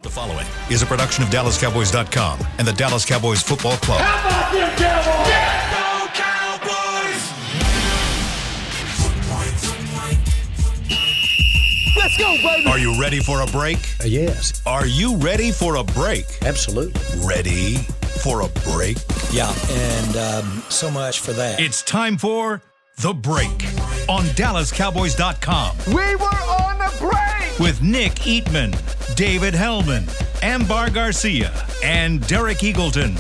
The following is a production of DallasCowboys.com and the Dallas Cowboys Football Club. How about them Cowboys? Yeah, go Cowboys! Let's go, baby! Are you ready for a break? Yes. Are you ready for a break? Absolutely. Ready for a break? Yeah, and so much for that. It's time for The Break on DallasCowboys.com We were on the break! with Nick Eatman, David Hellman, Ambar Garcia, and Derek Eagleton.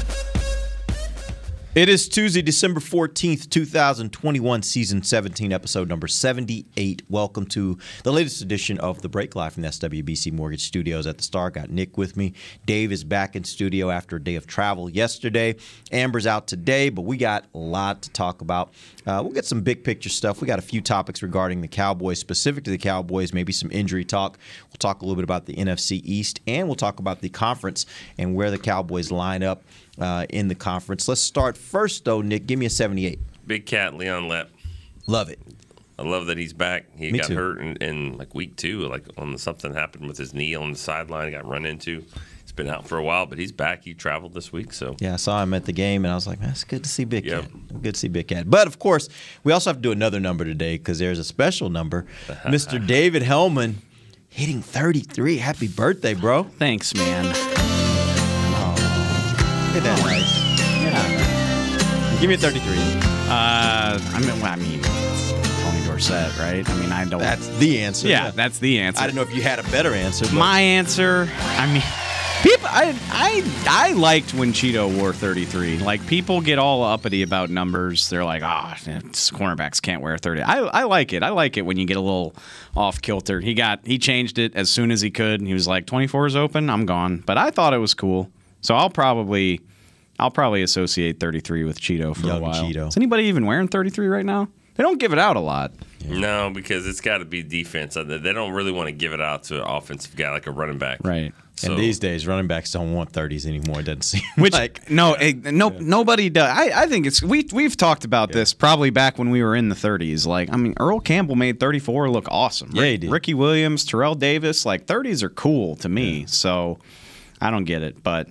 It is Tuesday, December 14th, 2021, Season 17, Episode number 78. Welcome to the latest edition of The Break Live from the SWBC Mortgage Studios at the Star. Got Nick with me. Dave is back in studio after a day of travel yesterday. Amber's out today, but we got a lot to talk about. We'll get some big picture stuff. We got a few topics regarding the Cowboys, specific to the Cowboys, maybe some injury talk. We'll talk a little bit about the NFC East, and we'll talk about the conference and where the Cowboys line up in the conference. Let's start first, though, Nick. Give me a 78. Big cat, Leon Lepp. Love it. I love that he's back. He Me got too. hurt in like week 2, like on something happened with his knee on the sideline. He got run into. He's been out for a while, but he's back. He traveled this week, so Yeah, I saw him at the game, and I was like, man, it's good to see Big Yep. Cat. Good to see Big Cat. But, of course, we also have to do another number today because there's a special number. Mr. David Hellman hitting 33. Happy birthday, bro. Thanks, man. Isn't that nice? Yeah. Give me a 33. I mean, it's Tony Dorsett, right? I mean, I don't. That's the answer. yeah, that's the answer. I didn't know if you had a better answer. But My answer. I mean, people. I liked when Cheeto wore 33. Like, people get all uppity about numbers. They're like, cornerbacks can't wear 30. I like it. I like it when you get a little off kilter. He changed it as soon as he could. And he was like, 24 is open. I'm gone. But I thought it was cool. So I'll probably associate 33 with Cheeto for Young a while. Cheeto. Is anybody even wearing 33 right now? They don't give it out a lot. no, because it's got to be defense. They don't really want to give it out to an offensive guy like a running back. Right. So, and these days, running backs don't want 30s anymore. It doesn't seem Which like. nobody does. I think it's we've talked about this probably back when we were in the 30s. Like, I mean, Earl Campbell made 34 look awesome. Yeah, he did. Ricky Williams, Terrell Davis, like 30s are cool to me. So I don't get it, but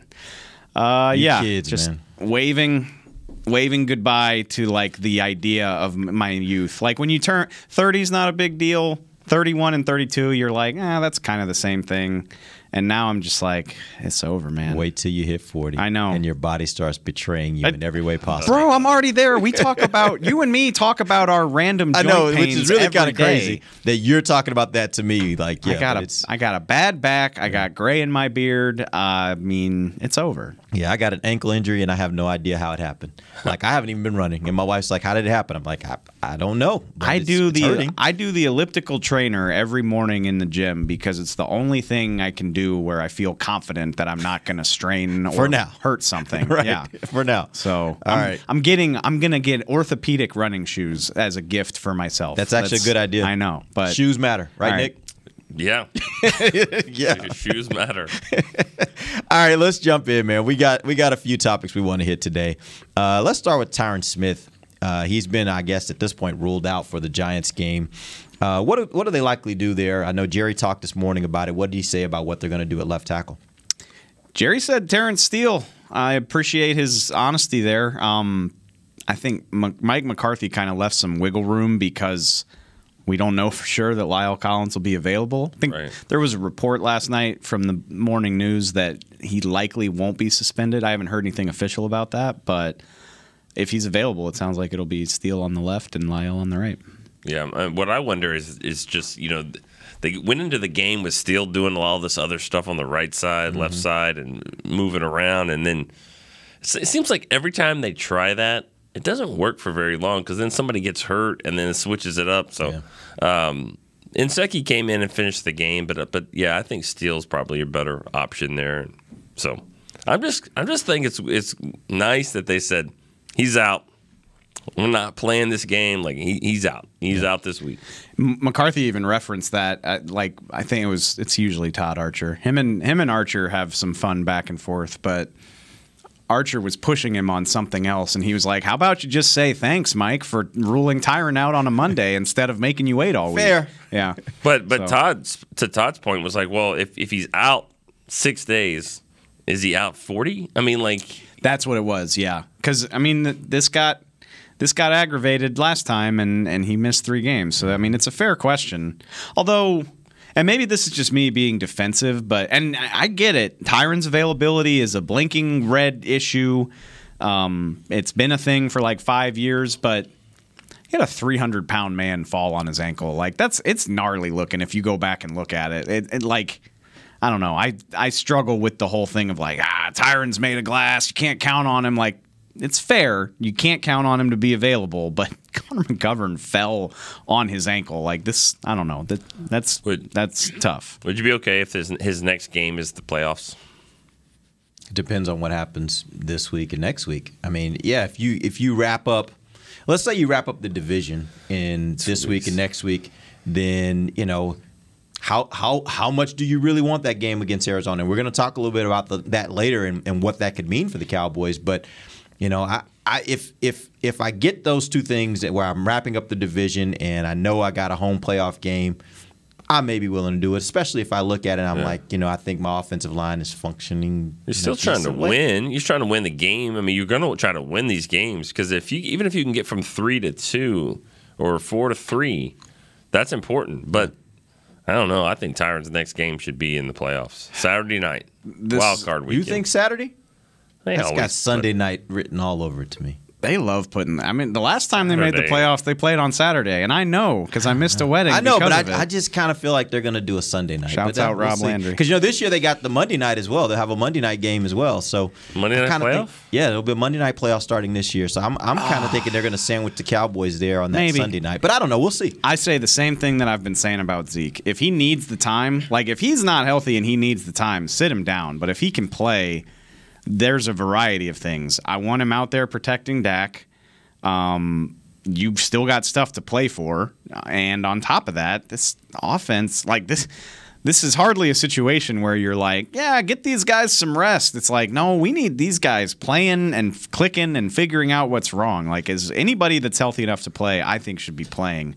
kids, just man. waving goodbye to like the idea of my youth. Like when you turn 30 is not a big deal. 31 and 32, you're like, that's kind of the same thing. And now I'm just like, it's over, man. Wait till you hit 40. I know. And your body starts betraying you in every way possible. Bro, I'm already there. We talk about you and me talk about our random I joint know, which pains is really every kind of day. crazy that you're talking about that to me. Like, yeah, I got a bad back. I got gray in my beard. I mean, it's over. Yeah, I got an ankle injury, and I have no idea how it happened. Like, I haven't even been running. And my wife's like, how did it happen? I'm like, I don't know. But I do it's hurting. the elliptical trainer every morning in the gym because it's the only thing I can do where I feel confident that I'm not going to strain or hurt something. Right, Yeah. for now. So All right. I'm going to get orthopedic running shoes as a gift for myself. That's actually a good idea. I know, but Shoes matter, right, All Nick? yeah, Yeah. shoes matter. All right, let's jump in, man. We got a few topics we want to hit today. Let's start with Tyron Smith. He's been, I guess, at this point, ruled out for the Giants game. What do they likely do there? I know Jerry talked this morning about it. What did he say about what they're going to do at left tackle? Jerry said Terrence Steele. I appreciate his honesty there. I think Mike McCarthy kind of left some wiggle room because we don't know for sure that Lyle Collins will be available. I think there was a report last night from the morning news that he likely won't be suspended. I haven't heard anything official about that, but if he's available, it sounds like it'll be Steele on the left and Lyle on the right. Yeah, what I wonder is just, they went into the game with Steele doing all this other stuff on the right side, left side, and moving around. And then it seems like every time they try that, it doesn't work for very long because then somebody gets hurt and then it switches it up. So Inseki came in and finished the game, but yeah, I think Steele's probably a better option there. So I'm just thinking it's nice that they said he's out. We're not playing this game. Like he's out. He's out this week. McCarthy even referenced that. I think it's usually Todd Archer. Him and Archer have some fun back and forth, but Archer was pushing him on something else, and he was like, "How about you just say thanks, Mike, for ruling Tyron out on a Monday instead of making you wait all week?" Fair. Yeah. But Todd's point was like, well, if he's out, 6 days. Is he out 40? I mean, like that's what it was. Yeah, because I mean, this got aggravated last time, and he missed 3 games. So I mean, it's a fair question. Although, and maybe this is just me being defensive, and I get it. Tyron's availability is a blinking red issue. It's been a thing for like 5 years, but he had a 300-pound man fall on his ankle. Like it's gnarly looking if you go back and look at it. It like, I don't know. I struggle with the whole thing of like, Tyron's made of glass. You can't count on him. Like, it's fair. You can't count on him to be available, but Connor McGovern fell on his ankle. Like this, I don't know. That's tough. Would you be okay if his next game is the playoffs? Depends on what happens this week and next week. I mean, yeah, if you wrap up, let's say you wrap up the division in this week and next week, then how much do you really want that game against Arizona? And we're going to talk a little bit about that later and what that could mean for the Cowboys. But if I get those two things where I'm wrapping up the division and I know I got a home playoff game, I may be willing to do it, especially if I look at it and I'm like, I think my offensive line is functioning. You're still trying to win. You're trying to win the game. I mean, you're going to try to win these games because even if you can get from 3-2 or 4-3, that's important. But I don't know. I think Tyron's next game should be in the playoffs. Saturday night, wild card weekend. You think Saturday? It's got Sunday night written all over it to me. They love putting. I mean, the last time they made the playoffs, they played on Saturday, and I know because I missed a wedding. I know, but I I just kind of feel like they're going to do a Sunday night. Shouts out Rob Landry because this year they got the Monday night as well. They'll have a Monday night game as well. So Monday night playoff. There'll be a Monday night playoff starting this year. So I'm kind of thinking they're going to sandwich the Cowboys there on that Sunday night. But I don't know. We'll see. I say the same thing that I've been saying about Zeke. If he needs the time, like if he's not healthy and he needs the time, sit him down. But if he can play, there's a variety of things. I want him out there protecting Dak. You've still got stuff to play for, and on top of that, this offense, like this is hardly a situation where you're like, yeah, get these guys some rest. It's like, no, we need these guys playing and clicking and figuring out what's wrong. Like, is anybody that's healthy enough to play, I think should be playing.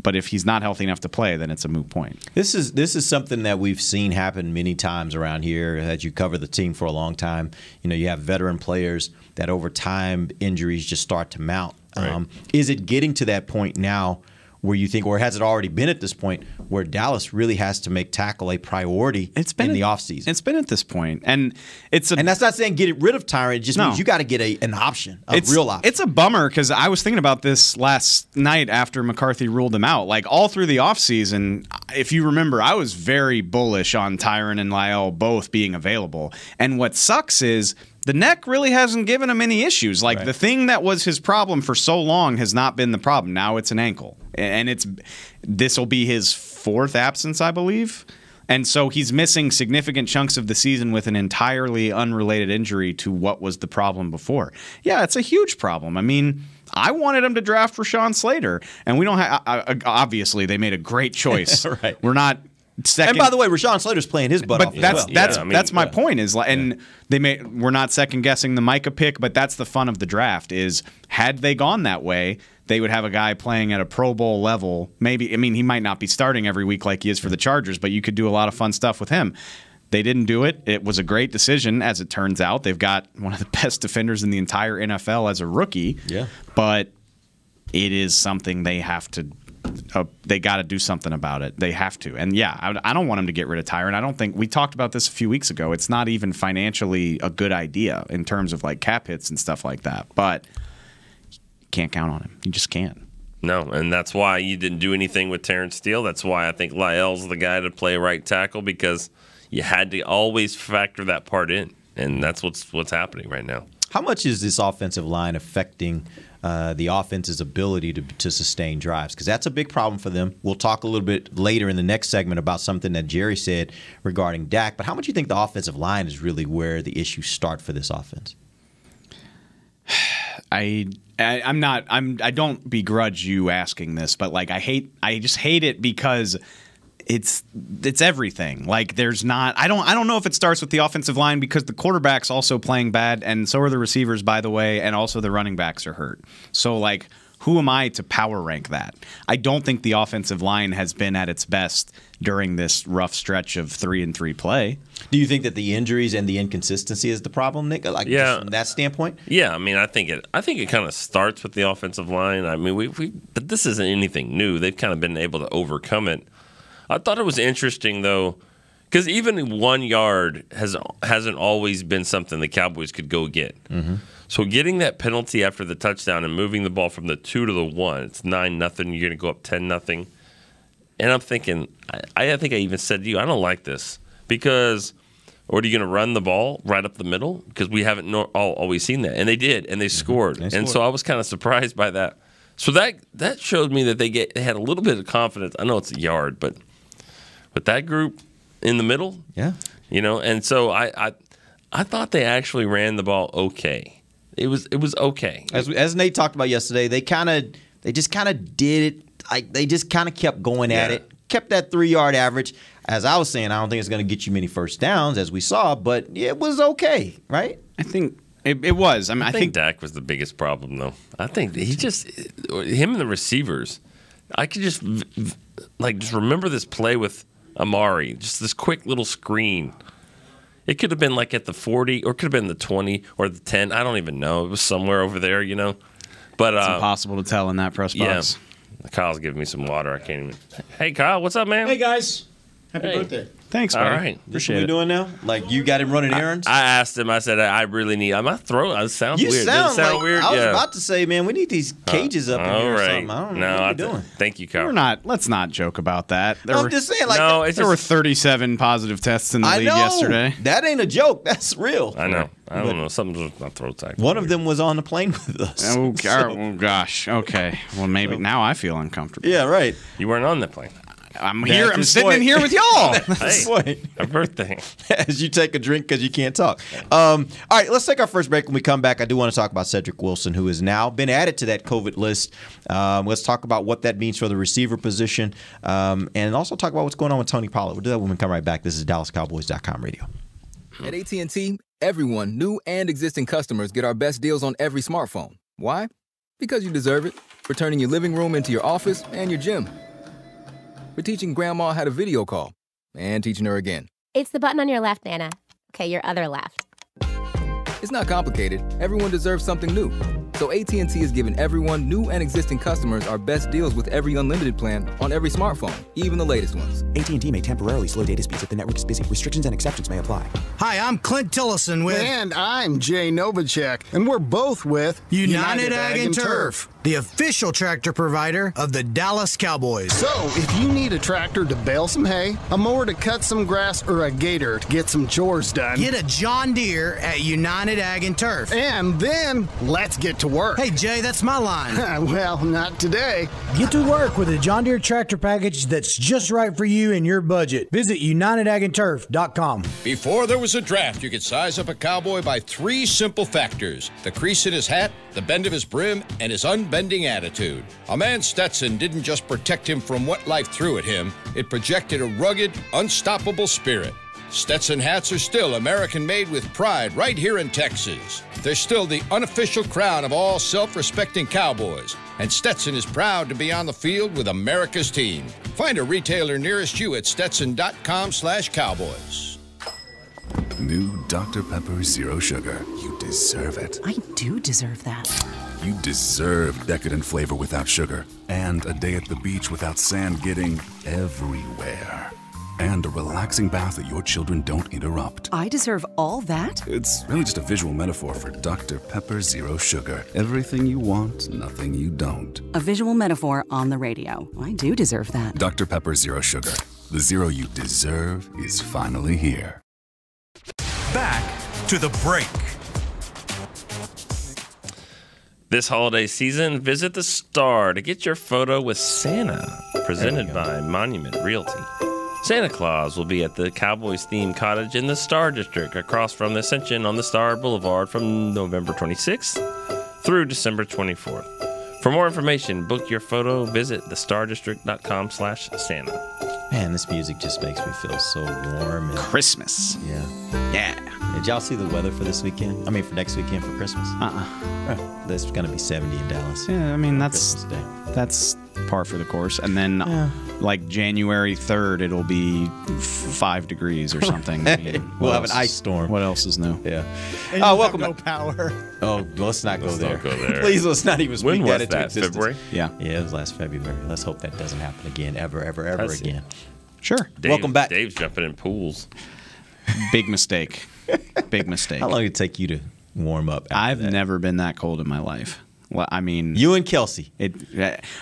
But if he's not healthy enough to play, then it's a moot point. This is something that we've seen happen many times around here as you cover the team for a long time. You have veteran players that over time injuries just start to mount. Right. Is it getting to that point now where you think, or has it already been at this point where Dallas really has to make tackle a priority in the offseason? It's been at this point. And that's not saying get rid of Tyron. It just means you got to get an option, real option. It's a bummer because I was thinking about this last night after McCarthy ruled him out. Like all through the offseason, if you remember, I was very bullish on Tyron and Lyle both being available. And what sucks is the neck really hasn't given him any issues. Like the thing that was his problem for so long has not been the problem. Now it's an ankle. And this will be his 4th absence, I believe. And so he's missing significant chunks of the season with an entirely unrelated injury to what was the problem before. Yeah, it's a huge problem. I mean, I wanted him to draft Rashawn Slater, and we don't have. Obviously, they made a great choice. Right. We're not. Second, and by the way, Rashawn Slater's playing his butt off. But that's my point. Is and we're not second guessing the Micah pick, but that's the fun of the draft. Is had they gone that way, they would have a guy playing at a Pro Bowl level. Maybe he might not be starting every week like he is for the Chargers, but you could do a lot of fun stuff with him. They didn't do it. It was a great decision, as it turns out. They've got one of the best defenders in the entire NFL as a rookie. Yeah, but it is something they have to. They got to do something about it. They have to. And yeah, I don't want him to get rid of Tyron. I don't think we talked about this a few weeks ago. It's not even financially a good idea in terms of like cap hits and stuff like that. But you can't count on him. You just can't. No, and that's why you didn't do anything with Terrence Steele. That's why I think Lyell's the guy to play right tackle because you had to always factor that part in, and that's what's happening right now. How much is this offensive line affecting the offense's ability to sustain drives? Because that's a big problem for them. We'll talk a little bit later in the next segment about something that Jerry said regarding Dak. But how much do you think the offensive line is really where the issues start for this offense? I don't begrudge you asking this, but like I just hate it because it's everything. Like there's not. I don't know if it starts with the offensive line because the quarterback's also playing bad, and so are the receivers, by the way, and also the running backs are hurt. So like, who am I to power rank that? I don't think the offensive line has been at its best during this rough stretch of 3-3 play. Do you think that the injuries and the inconsistency is the problem, Nick? Like, just from that standpoint? Yeah, I mean, I think it kind of starts with the offensive line. I mean, but this isn't anything new. They've kind of been able to overcome it. I thought it was interesting, though, because even 1 yard hasn't always been something the Cowboys could go get. Mm-hmm. So getting that penalty after the touchdown and moving the ball from the 2 to the 1, it's 9-0. You're going to go up 10-0. And I'm thinking, I think I even said to you, I don't like this because, or are you going to run the ball right up the middle? Because we haven't always seen that. And they did, and they scored. And so I was kind of surprised by that. So that showed me that they had a little bit of confidence. I know it's a yard, but that group in the middle, and so I thought they actually ran the ball okay. It was okay. As Nate talked about yesterday, they just kind of did it. Like they just kind of kept going at it, kept that 3-yard average. As I was saying, I don't think it's going to get you many first downs, as we saw, but it was okay, right? I think it was. I mean, I think Dak was the biggest problem, though. I think him and the receivers. I could just remember this play with Amari, just this quick little screen. It could have been like at the 40, or it could have been the 20 or the 10. I don't even know. It was somewhere over there, But it's impossible to tell in that press box. Yeah. Kyle's giving me some water. I can't even. Hey, Kyle, what's up, man? Hey, guys. Happy birthday. Thanks, buddy. All right. Appreciate it. What we doing now? Like, you got him running errands? I asked him. I said, I really need. My throat. It sounds you weird. Sound Does it sound like, weird? I was about to say, man, we need these cages up in here or something. I don't know what you're doing. Thank you, Kyle. Let's not joke about that. I'm just saying, like, there were 37 positive tests in the league yesterday. That ain't a joke. That's real. I know. I don't know. Something's with my throat's acting. One of them was on the plane with us. Oh, gosh. Okay. Well, maybe now I feel uncomfortable. Yeah, right. You weren't on the plane. I'm here. I'm sitting in here with y'all. Hey, a birthday. As you take a drink because you can't talk. All right, let's take our first break. When we come back, I do want to talk about Cedric Wilson, who has now been added to that COVID list. Let's talk about what that means for the receiver position, and also talk about what's going on with Tony Pollard. We'll do that when we come right back. This is DallasCowboys.com radio. At AT&T, everyone, new and existing customers, get our best deals on every smartphone. Why? Because you deserve it. For turning your living room into your office and your gym. For teaching Grandma how to video call and teaching her again. It's the button on your left, Nana. Okay, your other left. It's not complicated. Everyone deserves something new. So AT&T is giving everyone, new and existing customers, our best deals with every unlimited plan on every smartphone, even the latest ones. AT&T may temporarily slow data speeds if the network is busy. Restrictions and exceptions may apply. Hi, I'm Clint Tillison with... And I'm Jay Novacek, and we're both with... United Ag and Turf, the official tractor provider of the Dallas Cowboys. So, if you need a tractor to bale some hay, a mower to cut some grass, or a gator to get some chores done... Get a John Deere at United Ag and Turf. And then, let's get to work. Hey, Jay, that's my line. Well, not today. Get to work with a John Deere tractor package that's just right for you and your budget. Visit UnitedAgAndTurf.com. Before there was a draft, you could size up a cowboy by 3 simple factors: the crease in his hat, the bend of his brim, and his unbending attitude. A man's Stetson didn't just protect him from what life threw at him, it projected a rugged, unstoppable spirit. Stetson hats are still American-made with pride right here in Texas. They're still the unofficial crown of all self-respecting cowboys, and Stetson is proud to be on the field with America's team. Find a retailer nearest you at Stetson.com/cowboys. New Dr. Pepper Zero Sugar. You deserve it. I do deserve that. You deserve decadent flavor without sugar, and a day at the beach without sand getting everywhere. And a relaxing bath that your children don't interrupt. I deserve all that? It's really just a visual metaphor for Dr. Pepper Zero Sugar. Everything you want, nothing you don't. A visual metaphor on the radio. I do deserve that. Dr. Pepper Zero Sugar. The zero you deserve is finally here. Back to the break. This holiday season, visit the Star to get your photo with Santa, presented by Monument Realty. Santa Claus will be at the Cowboys-themed cottage in the Star District across from the Ascension on the Star Boulevard from November 26th through December 24th. For more information, book your photo, visit thestardistrict.com/Santa. Man, this music just makes me feel so warm. And Christmas. Yeah. Yeah. Did y'all see the weather for this weekend? I mean, for next weekend for Christmas? It's going to be 70 in Dallas. Yeah, I mean, that's par for the course. And then, like, January 3rd, it'll be 5 degrees or something. I mean, we'll have an ice storm. What else is new? Yeah. And welcome. No power. Oh, let's not go there. Don't go there. Please, let's not even speak When that was into that? existence. February? Yeah. Yeah, it was last February. Let's hope that doesn't happen again, ever again. Sure. Welcome back. Dave's jumping in pools. Big mistake. Big mistake. How long did it take you to warm up? I've never been that cold in my life. Well, I mean, you and Kelsey.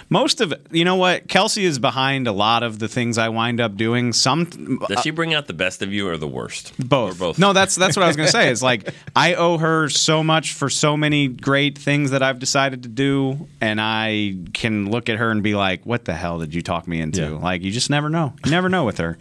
Most of it. You know what? Kelsey is behind a lot of the things I wind up doing. Does she bring out the best of you or the worst? Both. Or both. No, that's what I was going to say. It's like I owe her so much for so many great things that I've decided to do, and I can look at her and be like, "What the hell did you talk me into?" Yeah. Like, you just never know. You never know with her.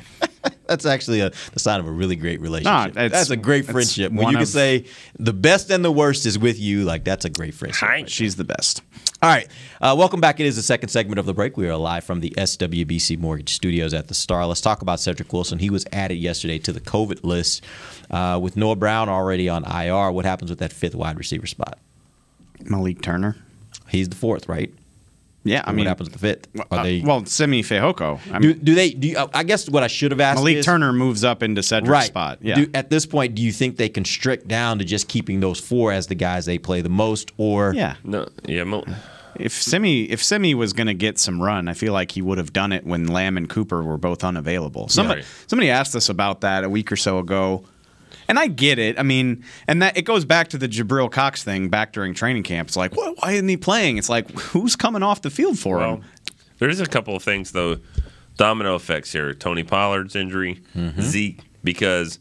That's actually the sign of a really great relationship. That's a great friendship. When you can say the best and the worst is with you, like that's a great friendship. She's the best. All right. Welcome back. It is the second segment of The Break. We are live from the SWBC Mortgage Studios at the Star. Let's talk about Cedric Wilson. He was added yesterday to the COVID list with Noah Brown already on IR. What happens with that fifth wide receiver spot? Malik Turner. He's the fourth, right? Yeah, I mean, what happens with the fifth? Semi Fehoko. I guess what I should have asked Malik Turner moves up into Cedric's spot. Yeah. At this point, do you think they can strict down to just keeping those four as the guys they play the most, or If Semi was going to get some run, I feel like he would have done it when Lamb and Cooper were both unavailable. Somebody asked us about that a week or so ago. And I get it. I mean, and that it goes back to the Jabril Cox thing back during training camp. It's like, why isn't he playing? It's like, who's coming off the field for him? There's a couple of things, though, domino effects here. Tony Pollard's injury, Zeke, because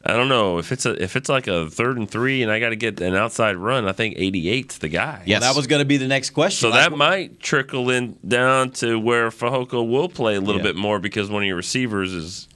I don't know if it's like a 3rd and 3 and I got to get an outside run. I think 88's the guy. Yes, that was going to be the next question. So that might trickle in down to where Fehoko will play a little bit more because one of your receivers is.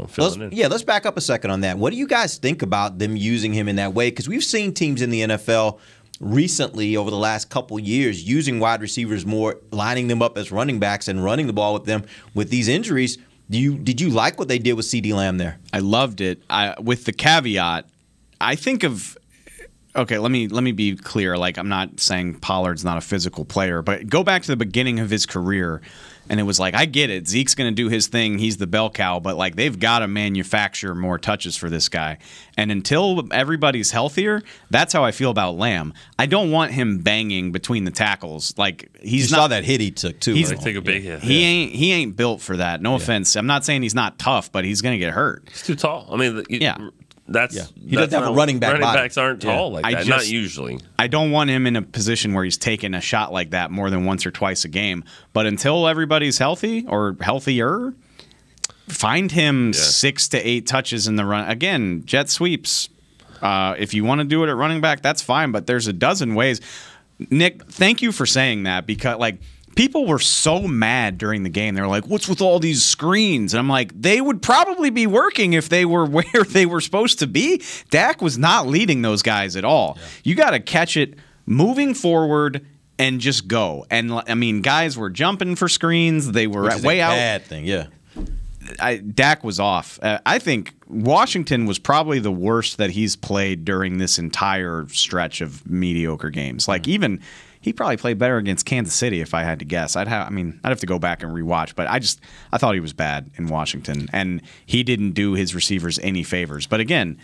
Filling in. Yeah, let's back up a second on that. What do you guys think about them using him in that way? Because we've seen teams in the NFL recently over the last couple years using wide receivers more, lining them up as running backs and running the ball with them. With these injuries, did you like what they did with CeeDee Lamb there? I loved it. With the caveat, I think of. Okay, let me be clear. Like, I'm not saying Pollard's not a physical player, but go back to the beginning of his career. And it was like, I get it. Zeke's going to do his thing. He's the bell cow. But, like, they've got to manufacture more touches for this guy. And until everybody's healthier, that's how I feel about Lamb. I don't want him banging between the tackles. Like, you saw that hit he took, too. He took a big hit. He ain't built for that. No offense. I'm not saying he's not tough, but he's going to get hurt. He's too tall. I mean, he doesn't have a running back body. Running backs aren't tall like that. Not usually. I don't want him in a position where he's taking a shot like that more than once or twice a game. But until everybody's healthy or healthier, find him 6 to 8 touches in the run. Again, jet sweeps. If you want to do it at running back, that's fine. But there's a dozen ways. Nick, thank you for saying that because, like, people were so mad during the game. They were like, what's with all these screens? And I'm like, they would probably be working if they were where they were supposed to be. Dak was not leading those guys at all. Yeah. You got to catch it moving forward and just go. And, I mean, guys were jumping for screens. They were way out. Bad thing, yeah. Dak was off. I think Washington was probably the worst that he's played during this entire stretch of mediocre games. Like, even... He probably played better against Kansas City if I had to guess. I'd have to go back and rewatch, but I thought he was bad in Washington, and he didn't do his receivers any favors. But again,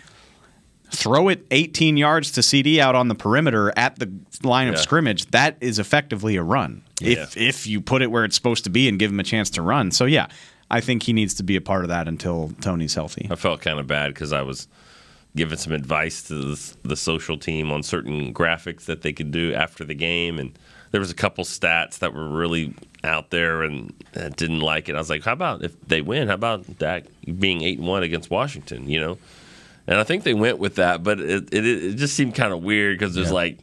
throw it 18 yards to CD out on the perimeter at the line of scrimmage. That is effectively a run if you put it where it's supposed to be and give him a chance to run. So yeah, I think he needs to be a part of that until Tony's healthy. I felt kind of bad because I was giving some advice to the social team on certain graphics that they could do after the game, and there was a couple stats that were really out there and I didn't like it. I was like, how about if they win? How about Dak being 8-1 against Washington? And I think they went with that, but it just seemed kind of weird because there's like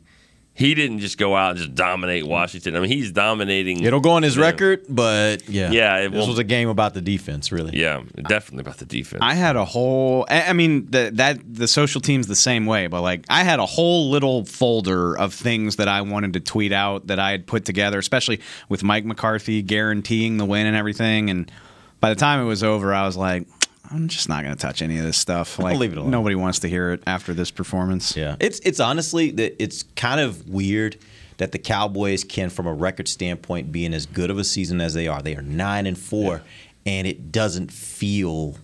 he didn't just go out and just dominate Washington. I mean, he's dominating. It'll go on his record, but this was a game about the defense, really. Yeah, definitely about the defense. I had a whole. I mean, the social team's the same way, but like I had a whole little folder of things that I wanted to tweet out that I had put together, especially with Mike McCarthy guaranteeing the win and everything. And by the time it was over, I was like, I'm just not going to touch any of this stuff. Like, I'll leave it alone. Nobody wants to hear it after this performance. Yeah, it's honestly it's kind of weird that the Cowboys can, from a record standpoint, be in as good of a season as they are. They are 9-4, and it doesn't feel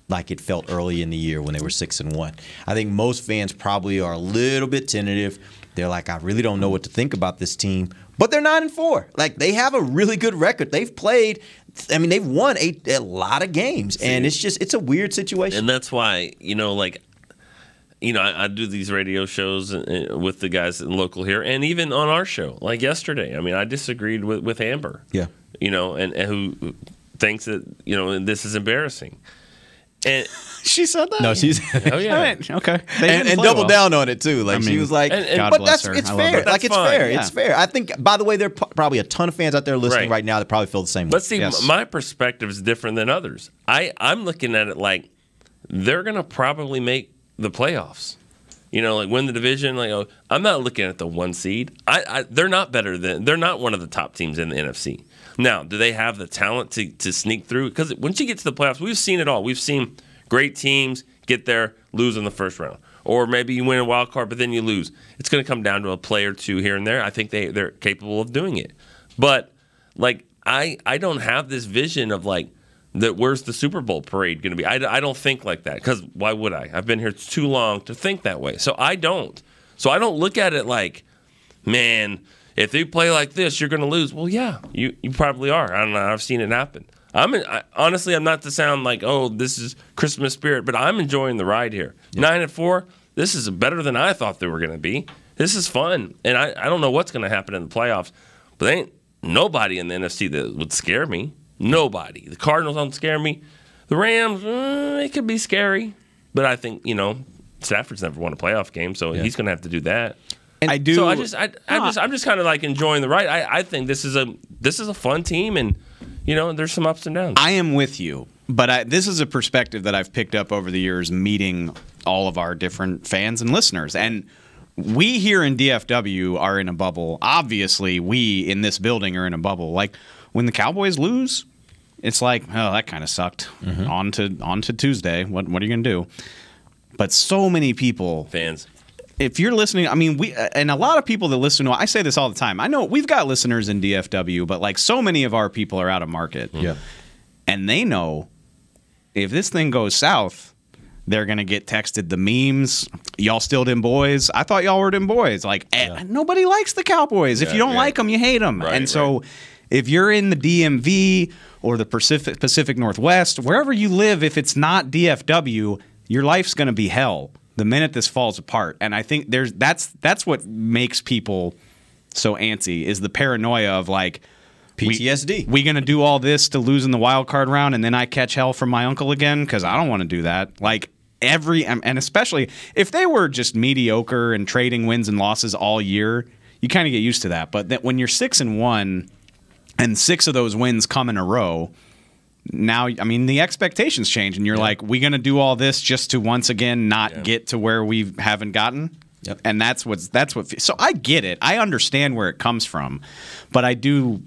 like it felt early in the year when they were 6-1. I think most fans probably are a little bit tentative. They're like, I really don't know what to think about this team. But they're 9-4. Like, they have a really good record. They've played. I mean, they've won a lot of games, and it's a weird situation. And that's why, I do these radio shows with the guys local here, and even on our show, like yesterday. I mean, I disagreed with Amber. Yeah. And who thinks that this is embarrassing. And she said that. No, she's oh yeah, okay, and double down on it too. Like, she was like, God bless her. It's fair. Like, it's fine. fair. It's fair. I think. By the way, there are probably a ton of fans out there listening right now that probably feel the same way. But see, my perspective is different than others. I'm looking at it like they're going to probably make the playoffs. Like win the division. Like, I'm not looking at the 1 seed. They're not better than. They're not one of the top teams in the NFC. Now, do they have the talent to sneak through? Because once you get to the playoffs, we've seen it all. We've seen great teams get there, lose in the first round. Or maybe you win a wild card, but then you lose. It's going to come down to a play or two here and there. I think they're capable of doing it. But, like, I don't have this vision of, like, that where's the Super Bowl parade going to be. I don't think like that, because why would I? I've been here too long to think that way. So I don't. So I don't look at it like, man, if they play like this, you're going to lose. Well, yeah, you probably are. I don't know. I've seen it happen. Honestly, I'm not to sound like, oh, this is Christmas spirit, but I'm enjoying the ride here. 9-4, this is better than I thought they were going to be. This is fun. And I don't know what's going to happen in the playoffs, but there ain't nobody in the NFC that would scare me. Nobody. The Cardinals don't scare me. The Rams, it could be scary. But I think, Stafford's never won a playoff game, so he's going to have to do that. And I do. So I'm just kind of like enjoying the ride. I think this is a fun team, and there's some ups and downs. I am with you, but this is a perspective that I've picked up over the years, meeting all of our different fans and listeners. And we here in DFW are in a bubble. Obviously, we in this building are in a bubble. Like, when the Cowboys lose, it's like, oh, that kind of sucked. Mm-hmm. On to Tuesday. What are you gonna do? But so many people, fans. If you're listening, I mean, and a lot of people that listen to, I say this all the time. I know we've got listeners in DFW, but like, so many of our people are out of market. Yeah. And they know if this thing goes south, they're going to get texted the memes. Y'all still them boys? I thought y'all were them boys. Like, nobody likes the Cowboys. If you don't like them, you hate them. Right, and so if you're in the DMV or the Pacific Northwest, wherever you live, if it's not DFW, your life's going to be hell the minute this falls apart. And I think that's what makes people so antsy, is the paranoia of, like, PTSD. We going to do all this to lose in the wild card round, and then I catch hell from my uncle again, because I don't want to do that. Like, and especially if they were just mediocre and trading wins and losses all year, you kind of get used to that. But when you're 6-1 and 6 of those wins come in a row, now, I mean, the expectations change, and you're like, we going to do all this just to once again not get to where we haven't gotten? Yep. And that's what. So I get it. I understand where it comes from, but you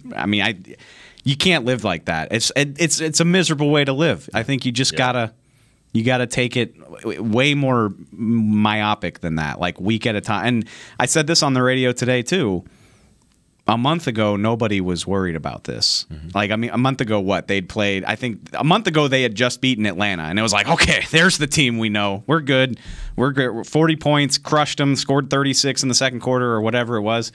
can't live like that. It's a miserable way to live. I think you just gotta take it way more myopic than that, like week at a time. And I said this on the radio today too. A month ago, nobody was worried about this. Mm-hmm. Like, I mean, a month ago, they'd played? I think a month ago they had just beaten Atlanta, and it was like, okay, there's the team we know. We're good. We're good. 40 points, crushed them, scored 36 in the second quarter or whatever it was.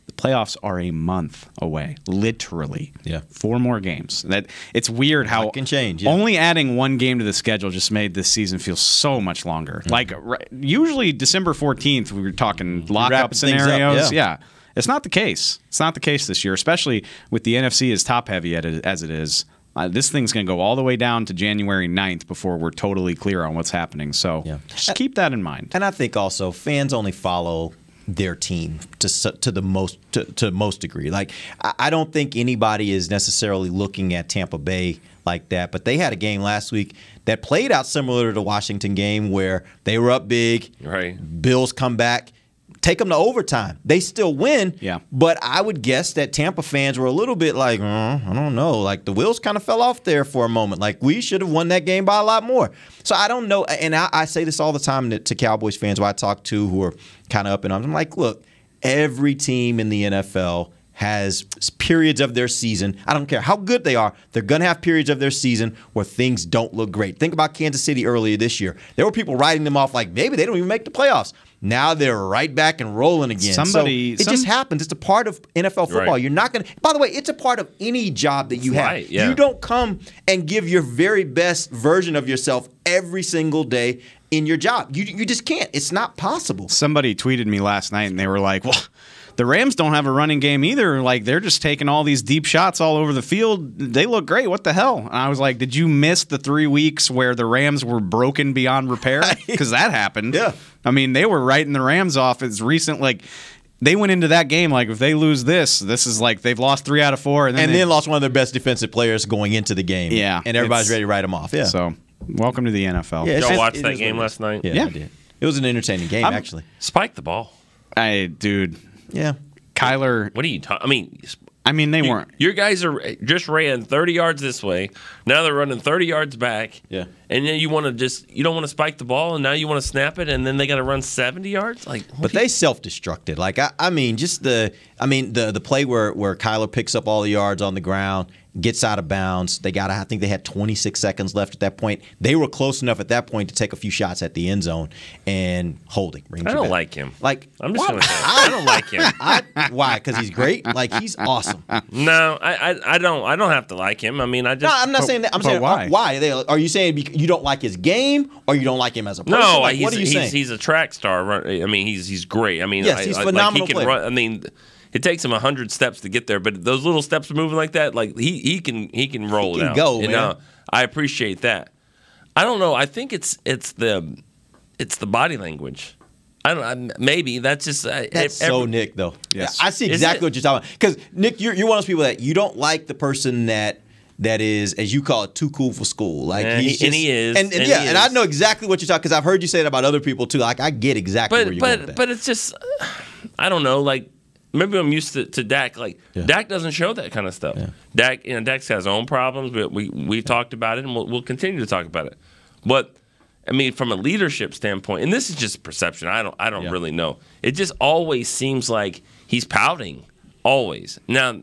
The playoffs are a month away, literally. Yeah, 4 more games. It's weird how it can change. Yeah. Only adding 1 game to the schedule just made this season feel so much longer. Mm-hmm. Like, usually December 14th, we were talking lockup scenarios. Yeah. It's not the case. It's not the case this year, especially with the NFC as top-heavy as it is. This thing's going to go all the way down to January 9th before we're totally clear on what's happening. So just keep that in mind. And I think also fans only follow their team to most degree. Like, I don't think anybody is necessarily looking at Tampa Bay like that, but they had a game last week that played out similar to the Washington game where they were up big. Right. Bills come back, take them to overtime. They still win. Yeah. But I would guess that Tampa fans were a little bit like, I don't know. Like the wheels kind of fell off there for a moment. Like we should have won that game by a lot more. So I don't know. And I say this all the time to Cowboys fans who I talk to who are kind of up in arms. I'm like, look, every team in the NFL has periods of their season. I don't care how good they are. They're going to have periods of their season where things don't look great. Think about Kansas City earlier this year. There were people writing them off like maybe they don't even make the playoffs. Now they're right back and rolling again. It just happens. It's a part of NFL football. Right. You're not going to – by the way, it's a part of any job that you have. Right, yeah. You don't come and give your very best version of yourself every single day in your job. You just can't. It's not possible. Somebody tweeted me last night, and they were like, well – the Rams don't have a running game either. Like, they're just taking all these deep shots all over the field. They look great. What the hell? And I was like, did you miss the 3 weeks where the Rams were broken beyond repair? Because that happened. Yeah. I mean, they were writing the Rams off as recent. Like, they went into that game like, if they lose this is like they've lost 3 out of 4. And then lost one of their best defensive players going into the game. Yeah. And everybody's ready to write them off. Yeah. So, welcome to the NFL. Yeah, Did y'all watch that game last night? Yeah, I did. It was an entertaining game, actually. Spike the ball. Dude. Yeah. Kyler. What are you talking? I mean, they weren't. Your guys just ran 30 yards this way. Now they're running 30 yards back. Yeah. And then you don't want to spike the ball, and now you want to snap it, and then they got to run 70 yards. But they self-destructed. Like I mean, just the play where Kyler picks up all the yards on the ground, gets out of bounds. I think they had 26 seconds left at that point. They were close enough at that point to take a few shots at the end zone and holding. I don't like him. Like I'm just going to say I don't like him. Why? Because he's great. Like he's awesome. No, I don't have to like him. I mean, I just. No, I'm not saying that. I'm saying why? Why? Are you saying you don't like his game, or you don't like him as a person? No, what are you saying? He's a track star. I mean, he's great. I mean, yes, he's a phenomenal he can player. run. I mean, it takes him 100 steps to get there, but those little steps moving like that, like he can roll it out. Go, and, man. I appreciate that. I don't know. I think it's the body language. I don't. Maybe that's just that's Nick though. Yes. I see exactly what you're talking about. Because Nick, you're one of those people that you don't like the person that is, as you call it, too cool for school. Like he is, and I know exactly what you're talking. Because I've heard you say it about other people too. Like I get exactly where you're going with that. But it's just, I don't know. Like maybe I'm used to Dak. Like Dak doesn't show that kind of stuff. Yeah. Dak's got his own problems. But we've talked about it, and we'll continue to talk about it. But I mean, from a leadership standpoint, and this is just perception. I don't really know. It just always seems like he's pouting. Always. Now,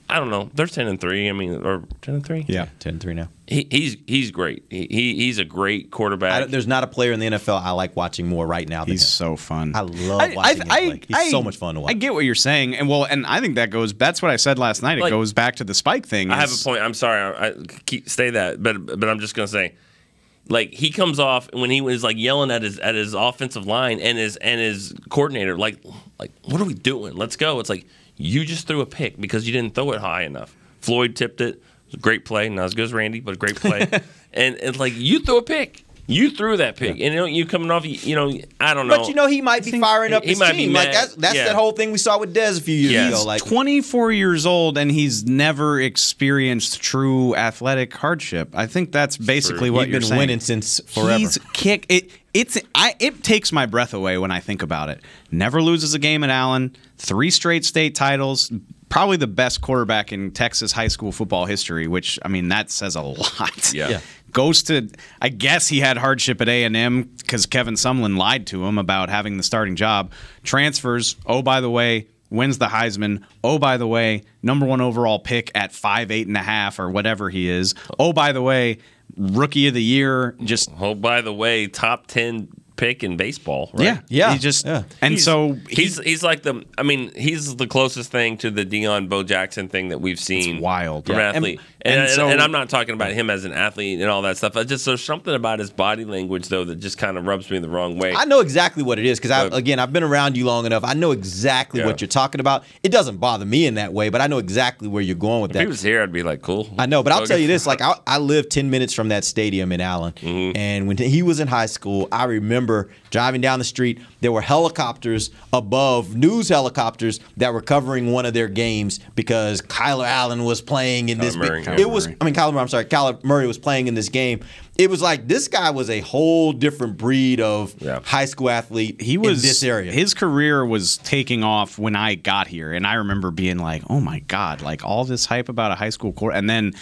I don't know. They're 10-3. I mean, or 10-3. Yeah, 10-3 now. He's great. He's a great quarterback. There's not a player in the NFL I like watching more right now than him. He's so fun. I love watching him play. He's so much fun to watch. I get what you're saying, and I think that's what I said last night. It goes back to the Spike thing. I have a point. I'm sorry. I say that, but I'm just gonna say. Like he comes off when he was like yelling at his offensive line and his coordinator, like what are we doing? Let's go. It's like you just threw a pick because you didn't throw it high enough. Floyd tipped it. It was a great play, not as good as Randy, but a great play. and it's like you threw a pick. You threw that pick, and you coming off. I don't know. But he might be firing up his team. Like that's that whole thing we saw with Dez a few years ago. Like 24 years old, and he's never experienced true athletic hardship. I think that's basically what you're saying. He's been winning since forever. He's it takes my breath away when I think about it. Never loses a game at Allen. 3 straight state titles. Probably the best quarterback in Texas high school football history. Which I mean, that says a lot. Yeah. Goes to, I guess he had hardship at A&M because Kevin Sumlin lied to him about having the starting job. Transfers, oh, by the way, wins the Heisman. Oh, by the way, number 1 overall pick at 5'8.5" or whatever he is. Oh, by the way, rookie of the year. Oh, by the way, top 10 pick in baseball, right? Yeah. And he's like he's the closest thing to the Deion Bo Jackson thing that we've seen. It's wild. From athlete. And I'm not talking about him as an athlete and all that stuff. There's something about his body language though that just kind of rubs me the wrong way. I know exactly what it is because I've been around you long enough. I know exactly what you're talking about. It doesn't bother me in that way, but I know exactly where you're going with that. If he was here, I'd be like, cool. I know, but I'll tell you this: like I lived 10 minutes from that stadium in Allen, and when he was in high school, I remember remember driving down the street, there were helicopters above, news helicopters that were covering one of their games because Kyler Allen was playing in this. Kyler Murray was playing in this game. It was like this guy was a whole different breed of high school athlete in this area. His career was taking off when I got here, and I remember being like, oh, my God, like all this hype about a high school quarterback. And then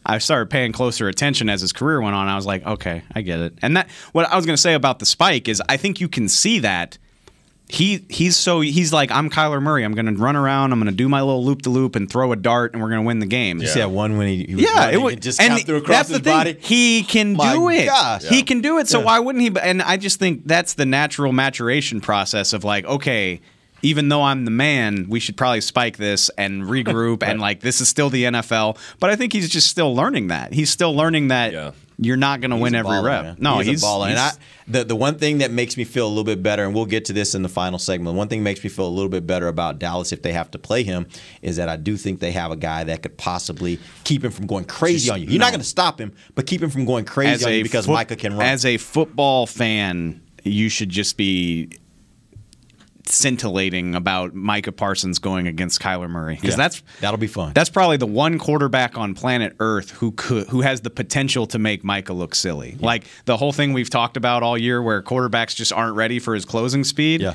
I started paying closer attention as his career went on. I was like, okay, I get it. And that what I was going to say about the spike is I think you can see that. He's like, I'm Kyler Murray. I'm going to run around. I'm going to do my little loop-de-loop and throw a dart, and we're going to win the game. You see that one when he was running and just come through across his body? He can do it. Gosh. He can do it, so why wouldn't he? And I just think that's the natural maturation process of like, okay, even though I'm the man, we should probably spike this and regroup, and like this is still the NFL. But I think he's just still learning that. He's still learning that you're not going to win every rep. Man. No, he's a baller. And the one thing that makes me feel a little bit better, and we'll get to this in the final segment, one thing that makes me feel a little bit better about Dallas if they have to play him is that I do think they have a guy that could possibly keep him from going crazy on you. You're not going to stop him, but keep him from going crazy on you because Micah can run. As a football fan, you should just be scintillating about Micah Parsons going against Kyler Murray because that'll be fun. That's probably the one quarterback on planet Earth who has the potential to make Micah look silly. Yeah. Like the whole thing we've talked about all year where quarterbacks just aren't ready for his closing speed. Yeah.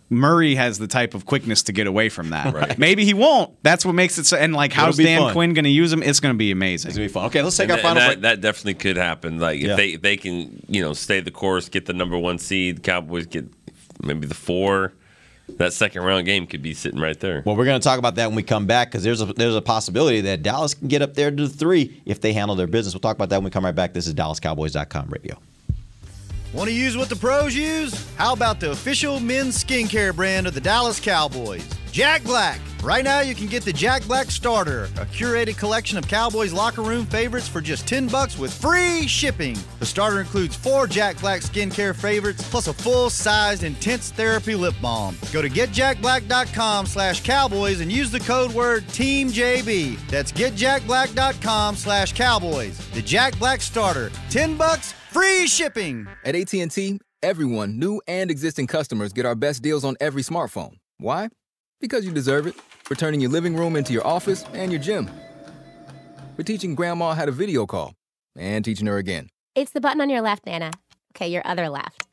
Murray has the type of quickness to get away from that. Right. Maybe he won't. That's what makes it so. And like, how's Dan Quinn going to use him? It's going to be amazing. It's going to be fun. Okay, let's take our final break. That definitely could happen. Like if they can stay the course, get the number 1 seed, Cowboys get maybe the 4. That second round game could be sitting right there. Well, we're going to talk about that when we come back because there's a possibility that Dallas can get up there to the 3 if they handle their business. We'll talk about that when we come right back. This is DallasCowboys.com radio. Want to use what the pros use? How about the official men's skincare brand of the Dallas Cowboys, Jack Black? Right now, you can get the Jack Black Starter, a curated collection of Cowboys locker room favorites for just $10 with free shipping. The starter includes 4 Jack Black skincare favorites, plus a full-sized intense therapy lip balm. Go to getjackblack.com/Cowboys and use the code word TEAMJB. That's getjackblack.com/Cowboys. The Jack Black Starter, $10, free shipping. At AT&T, everyone, new and existing customers, get our best deals on every smartphone. Why? Because you deserve it. For turning your living room into your office and your gym. For teaching Grandma how to video call. And teaching her again. It's the button on your left, Nana. Okay, your other left.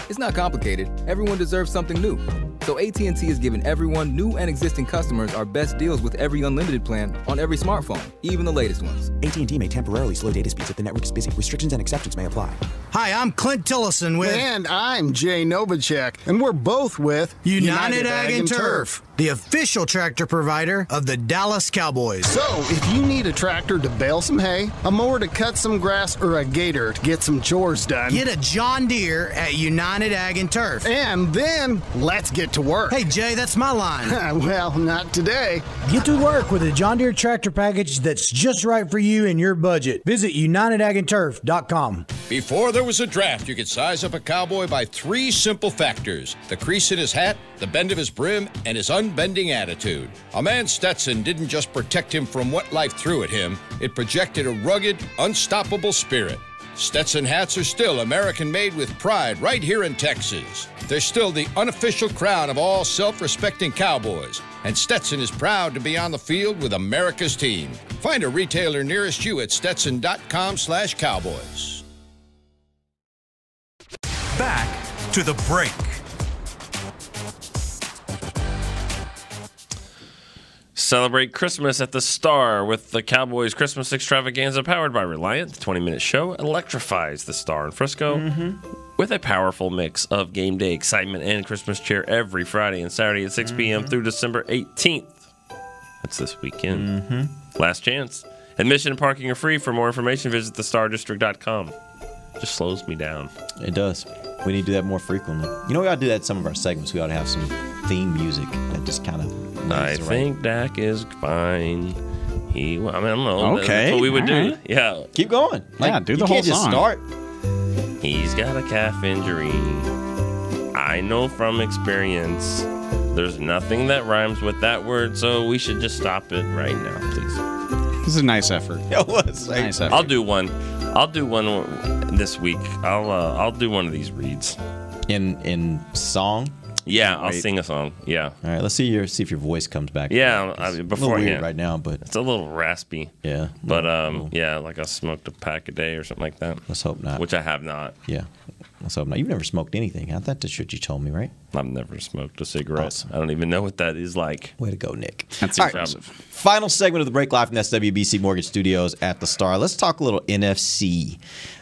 It's not complicated. Everyone deserves something new. So AT&T is giving everyone, new and existing customers, our best deals with every unlimited plan on every smartphone, even the latest ones. AT&T may temporarily slow data speeds if the network is busy. Restrictions and exceptions may apply. Hi, I'm Clint Tillison with... And I'm Jay Novacek, and we're both with... United Ag and Turf, the official tractor provider of the Dallas Cowboys. So, if you need a tractor to bale some hay, a mower to cut some grass, or a gator to get some chores done... Get a John Deere at United Ag and Turf. And then, let's get to work. Hey, Jay, that's my line. Well, not today. Get to work with a John Deere tractor package that's just right for you and your budget. Visit UnitedAgAndTurf.com. Before there was a draft, you could size up a cowboy by 3 simple factors: the crease in his hat, the bend of his brim, and his unbending attitude. A man's Stetson didn't just protect him from what life threw at him, it projected a rugged, unstoppable spirit. Stetson hats are still American-made with pride right here in Texas. They're still the unofficial crown of all self-respecting cowboys, and Stetson is proud to be on the field with America's team. Find a retailer nearest you at stetson.com/cowboys. Back to the break. Celebrate Christmas at the Star with the Cowboys Christmas Extravaganza powered by Reliant. The 20-minute show electrifies the Star in Frisco with a powerful mix of game day excitement and Christmas cheer every Friday and Saturday at 6 p.m. through December 18th. That's this weekend. Last chance. Admission and parking are free. For more information, visit thestardistrict.com. Just slows me down. It does. We need to do that more frequently. You know, we ought to do that in some of our segments. We ought to have some theme music that just kind of... I think Dak is fine. I don't know. Okay. That's what we would do. Right. Yeah. Keep going. Do the whole song. Start. He's got a calf injury. I know from experience there's nothing that rhymes with that word, so we should just stop it right now, please. This is a nice effort. It was. Nice effort. I'll do one. I'll do one this week. I'll do one of these reads in song. Yeah, I'll sing a song. Yeah. All right, let's see if your voice comes back. Yeah, before weird right now, but it's a little raspy. Yeah. But yeah, like I smoked a pack a day or something like that. Let's hope not. Which I have not. Yeah. Let's hope not. You've never smoked anything. I thought that's what you told me, right? I've never smoked a cigarette. Awesome. I don't even know what that is like. Way to go, Nick. That's impressive. Right. Final segment of the break live from the SWBC Mortgage Studios at the Star. Let's talk a little NFC.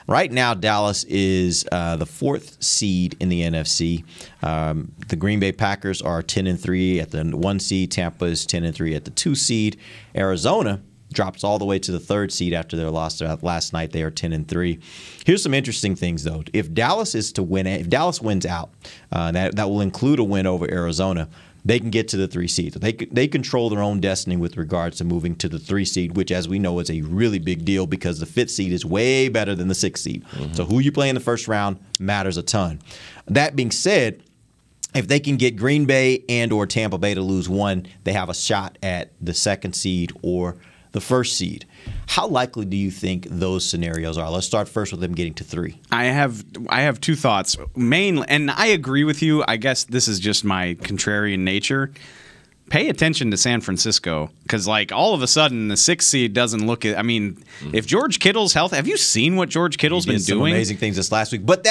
Right now, Dallas is the 4th seed in the NFC. The Green Bay Packers are 10-3 at the 1 seed. Tampa is 10-3 at the 2 seed. Arizona drops all the way to the 3rd seed after their loss last night. They are 10-3. Here's some interesting things, though. If Dallas wins out, that will include a win over Arizona. They can get to the 3 seed. They control their own destiny with regards to moving to the 3 seed, which, as we know, is a really big deal because the 5th seed is way better than the 6th seed. Mm-hmm. So who you play in the first round matters a ton. That being said, if they can get Green Bay and or Tampa Bay to lose 1, they have a shot at the 2nd seed or the 1st seed. How likely do you think those scenarios are? Let's start first with them getting to 3. I have 2 thoughts. Mainly, and I agree with you. I guess this is just my contrarian nature. Pay attention to San Francisco because, like, all of a sudden the 6th seed doesn't look at. I mean, if George Kittle's health, have you seen what George Kittle's been doing? Some amazing things this last week, but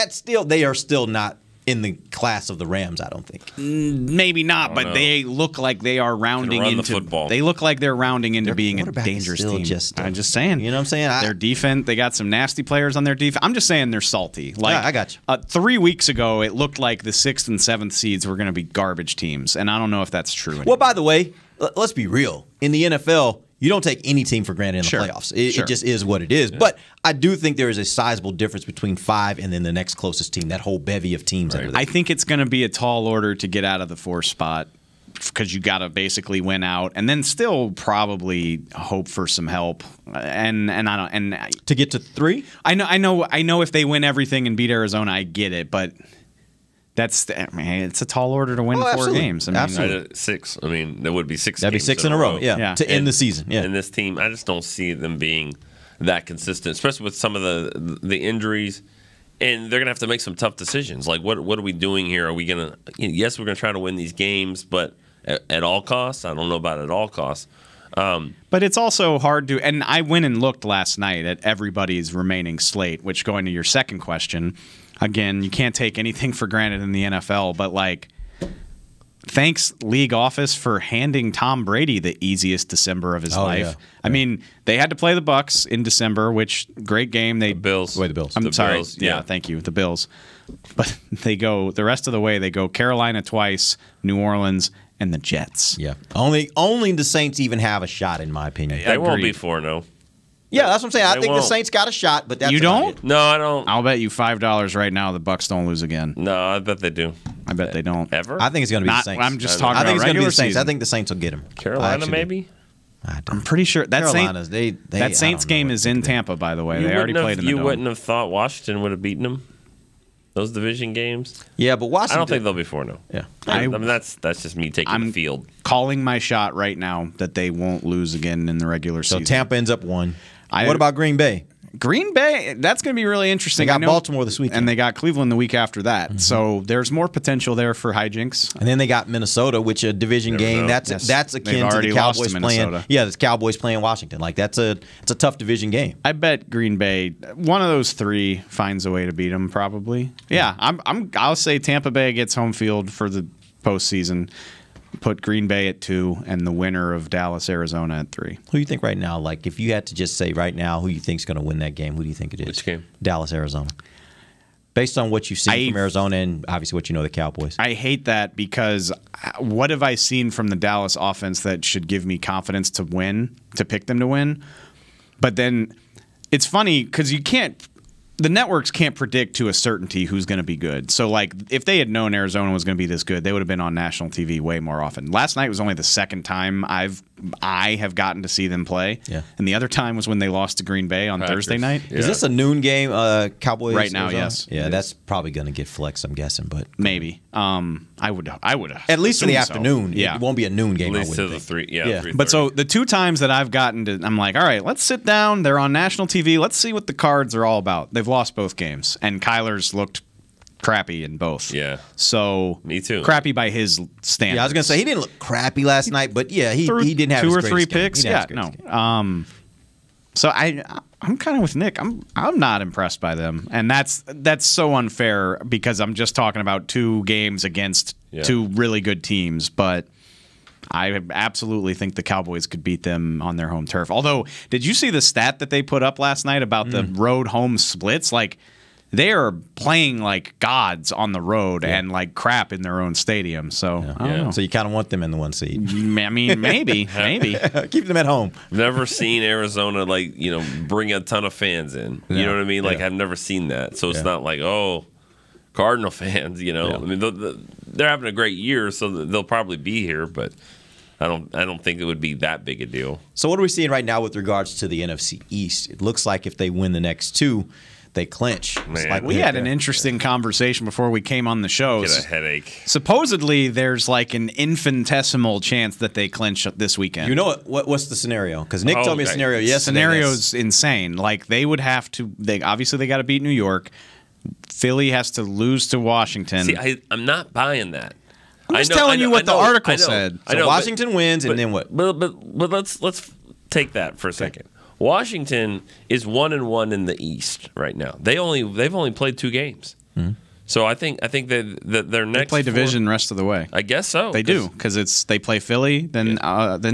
they are still not in the class of the Rams, I don't think. Maybe not, but they look like they are rounding into football. They look like they're rounding into being a dangerous team. I'm just saying. You know what I'm saying? Their defense, they got some nasty players on their defense. I'm just saying they're salty. Like, yeah, I got you. 3 weeks ago, it looked like the 6th and 7th seeds were going to be garbage teams, and I don't know if that's true anymore. Well, by the way, let's be real. In the NFL, you don't take any team for granted in the playoffs. It just is what it is. Yeah. But I do think there is a sizable difference between 5 and then the next closest team, that whole bevy of teams. Right. I think it's going to be a tall order to get out of the 4th spot because you got to basically win out and then still probably hope for some help. And I don't to get to 3. I know if they win everything and beat Arizona, I get it, but. It's a tall order to win 4 games. I mean, absolutely. 6. I mean, there would be 6 That'd games be 6 in a row, to end the season. Yeah. And this team, I just don't see them being that consistent, especially with some of the injuries. And they're going to have to make some tough decisions. Like, what are we doing here? Are we going to – yes, we're going to try to win these games, but at all costs? I don't know about at all costs. But it's also hard to – and I went and looked last night at everybody's remaining slate, which going to your second question – again, you can't take anything for granted in the NFL, but like, thanks league office for handing Tom Brady the easiest December of his life. Yeah. I mean, they had to play the Bucs in December, which great game. The Bills. The Bills. I'm sorry. Bills, yeah, thank you. The Bills. But they go the rest of the way. They go Carolina twice, New Orleans, and the Jets. Yeah. Only the Saints even have a shot, in my opinion. They won't be 4-0. Yeah, that's what I'm saying. I think the Saints got a shot, but that's you don't? No, I don't. I'll bet you $5 right now the Bucs don't lose again. No, I bet they do. I bet they don't ever. I think it's going to be the Saints. I'm just talking. I think about it's going to be the Saints. Season. I think the Saints will get him. Carolina, maybe. I'm pretty sure that Carolina's. That Saints game is in Tampa, by the way. They already played in the Dome. You wouldn't have thought Washington would have beaten them. Those division games. Yeah, but Washington. I don't think they'll be 4-0. Yeah, I mean that's just me taking the field. Calling my shot right now that they won't lose again in the regular season. So Tampa ends up 1. What about Green Bay? Green Bay, that's going to be really interesting. They got Baltimore this weekend. And they got Cleveland the week after that. Mm-hmm. So there's more potential there for hijinks. And then they got Minnesota, which a division game. That's akin to the Cowboys playing. Yeah, the Cowboys playing Washington. Like it's a tough division game. I bet Green Bay, one of those 3 finds a way to beat them. Probably. Yeah, I'll say Tampa Bay gets home field for the postseason. Put Green Bay at 2 and the winner of Dallas, Arizona at 3. Who do you think right now? Like, if you had to just say right now who you think is going to win that game, who do you think it is? Which game? Dallas, Arizona. Based on what you've seen from Arizona and obviously what you know of the Cowboys. I hate that because what have I seen from the Dallas offense that should give me confidence to win, to pick them to win? But then it's funny because you can't. The networks can't predict to a certainty who's going to be good. So, like, if they had known Arizona was going to be this good, they would have been on national TV way more often. Last night was only the second time I've I have gotten to see them play. Yeah. And the other time was when they lost to Green Bay on Thursday night. Yeah. Is this a noon game, Cowboys? Right now, Arizona? yes. Yeah, that's probably going to get flexed, I'm guessing, but maybe. I would at least in the afternoon. Yeah. It won't be a noon game. At least to the 3:30. But so the two times that I've gotten to, I'm like, all right, let's sit down. They're on national TV. Let's see what the Cards are all about. They've lost both games, and Kyler's looked crappy in both. Yeah. So me too. Crappy by his standards. Yeah, I was gonna say he didn't look crappy last night, but yeah, he didn't have 2 his or 3 greatest game. picks. He didn't have his greatest game. So I'm kind of with Nick. I'm not impressed by them, and that's so unfair because I'm just talking about 2 games against 2 really good teams, but I absolutely think the Cowboys could beat them on their home turf. Although, did you see the stat that they put up last night about the road home splits? Like, they are playing like gods on the road and like crap in their own stadium. So I don't know. So you kind of want them in the 1 seed. I mean, maybe. Keep them at home. Never seen Arizona bring a ton of fans in. You know what I mean? Like I've never seen that. So it's not like Cardinal fans. I mean they're having a great year, so they'll probably be here, but. I don't think it would be that big a deal. So what are we seeing right now with regards to the NFC East? It looks like if they win the next 2, they clinch. Like we had an interesting conversation before we came on the show. Get a headache. Supposedly, there's like an infinitesimal chance that they clinch this weekend. You know what's the scenario? Because Nick told me a scenario yesterday. Scenario's insane. Like they would have to. Obviously they got to beat New York. Philly has to lose to Washington. See, I'm not buying that. I'm just telling you what the article said. So Washington wins, and then what? But let's take that for a second. Washington is 1-1 in the East right now. They've only played 2 games. Mm-hmm. So I think that their next they play division rest of the way. I guess so. They do because they play Philly, then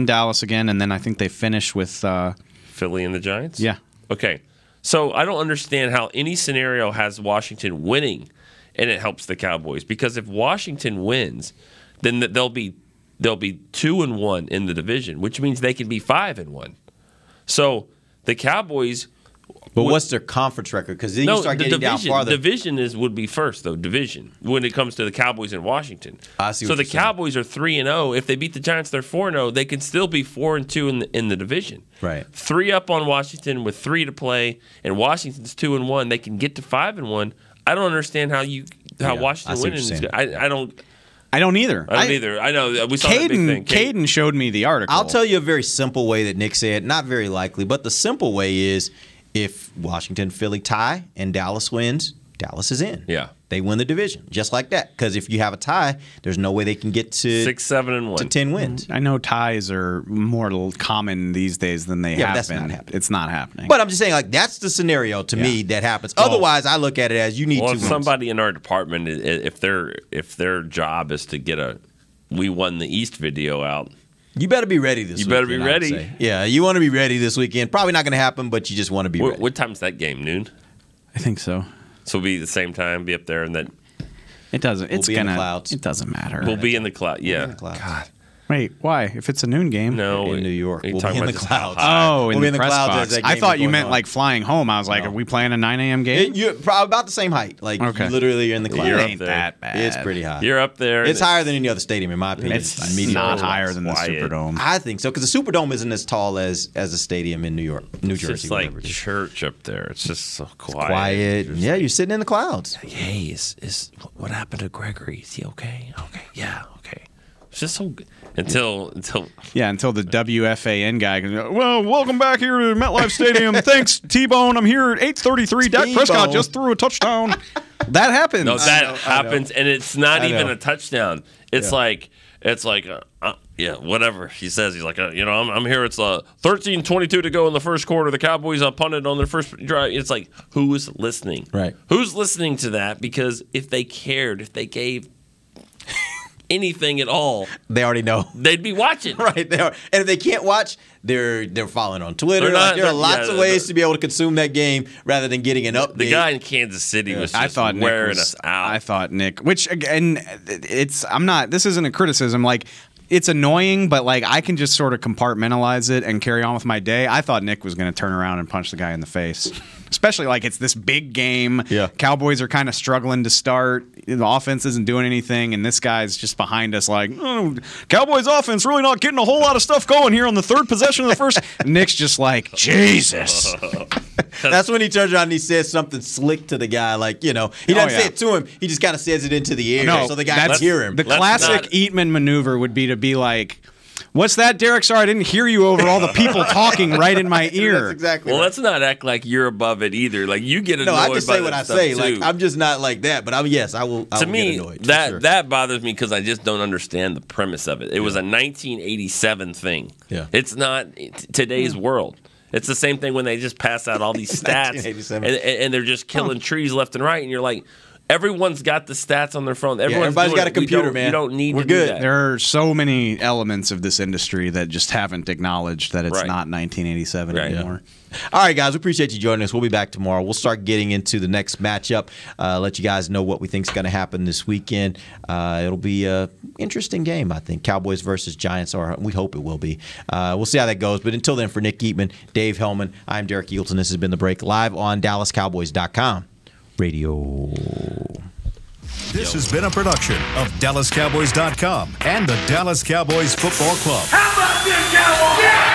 Dallas again, and then I think they finish with Philly and the Giants. Yeah. Okay. So I don't understand how any scenario has Washington winning. And it helps the Cowboys because if Washington wins, then they'll be 2-1 in the division, which means they can be 5-1. So the Cowboys. But what's their conference record? Because then you start getting down farther. Division would be first though. Division when it comes to the Cowboys and Washington. I see. So the Cowboys are 3-0. If they beat the Giants, they're 4-0. They can still be 4-2 in the division. Right. 3 up on Washington with 3 to play, and Washington's 2-1. They can get to 5-1. I don't understand how Washington winning is good. I don't either. I know we saw that big thing. Caden showed me the article. I'll tell you a very simple way that Nick said. Not very likely, but the simple way is if Washington, Philly tie and Dallas wins, Dallas is in. Yeah. They win the division just like that. Because if you have a tie, there's no way they can get to 6-7-1 to 10 wins. I know ties are more common these days than they have that's been. Not happening. It's not happening. But I'm just saying, like that's the scenario to me that happens. Otherwise, I look at it as you need 2 wins. Somebody in our department, if their job is to get we won the East video out. You better be ready this weekend. You better be ready. Yeah, you want to be ready this weekend. Probably not going to happen, but you just want to be ready. What time's that game? Noon? I think so. So we'll be the same time, be up there, and then it doesn't. We'll be in the clouds. It doesn't matter. We'll be in the cloud. Yeah. God. Wait, why? If it's a noon game? No, in New York. We'll be in the clouds. Oh, we'll in the press box. I thought you meant like flying home. I was like, are we playing a 9 a.m. game? You're probably about the same height. Like, literally, you're in the clouds. You're ain't that bad. It's pretty high. You're up there. It's higher than any other stadium, in my opinion. It's not higher than the Superdome. I think so, because the Superdome isn't as tall as a stadium in New York, New Jersey. It's just like church up there. It's just so quiet. It's quiet. Yeah, you're sitting in the clouds. Hey, what happened to Gregory? Is he okay? Okay. Yeah, okay. It's just so good. Until the WFAN guy goes, well, welcome back here to MetLife Stadium. Thanks, T-Bone. I'm here at 8:33. Dak Prescott just threw a touchdown. That happens. No, that happens, and it's not even a touchdown. It's like whatever he says. He's like, I'm here. It's 13:22 to go in the first quarter. The Cowboys punted on their first drive. It's like, who is listening? Right. Who's listening to that? Because if they cared, if they gave anything at all, they already know. They'd be watching. Right. They are. And if they can't watch, they're following on Twitter. There are lots of ways to be able to consume that game rather than getting an update. The guy in Kansas City was just wearing us out. I thought Nick, which again, this isn't a criticism. Like, it's annoying, but like I can just sort of compartmentalize it and carry on with my day. I thought Nick was going to turn around and punch the guy in the face, especially like it's this big game. Yeah. Cowboys are kind of struggling to start. The offense isn't doing anything, and this guy's just behind us like, oh, Cowboys offense really not getting a whole lot of stuff going here on the third possession of the first. Nick's just like, Jesus. That's when he turns around and he says something slick to the guy. Like, you know, he doesn't say it to him. He just kind of says it into the air so the guy can hear him. The classic Eatman maneuver would be to be like, what's that, Derek? Sorry, I didn't hear you over all the people talking right in my ear. That's exactly well, right. let's not act like you're above it either. Like, you get annoyed No, I just by say what that I stuff, say. too. Like, I'm just not like that. But I will get annoyed. To me, that bothers me because I just don't understand the premise of it. It was a 1987 thing. Yeah. It's not today's world. It's the same thing when they just pass out all these stats and they're just killing trees left and right, and you're like, everyone's got the stats on their phone. Everybody's got a computer, man. You don't need to good. do that. There are so many elements of this industry that just haven't acknowledged that it's not 1987 anymore. Yeah. All right, guys, we appreciate you joining us. We'll be back tomorrow. We'll start getting into the next matchup, let you guys know what we think is going to happen this weekend. It'll be an interesting game, I think. Cowboys versus Giants, or we hope it will be. We'll see how that goes. But until then, for Nick Eatman, Dave Hellman, I'm Derek Eagleton. This has been The Break, live on DallasCowboys.com radio. This has been a production of DallasCowboys.com and the Dallas Cowboys Football Club. How about this, Cowboys? Yeah!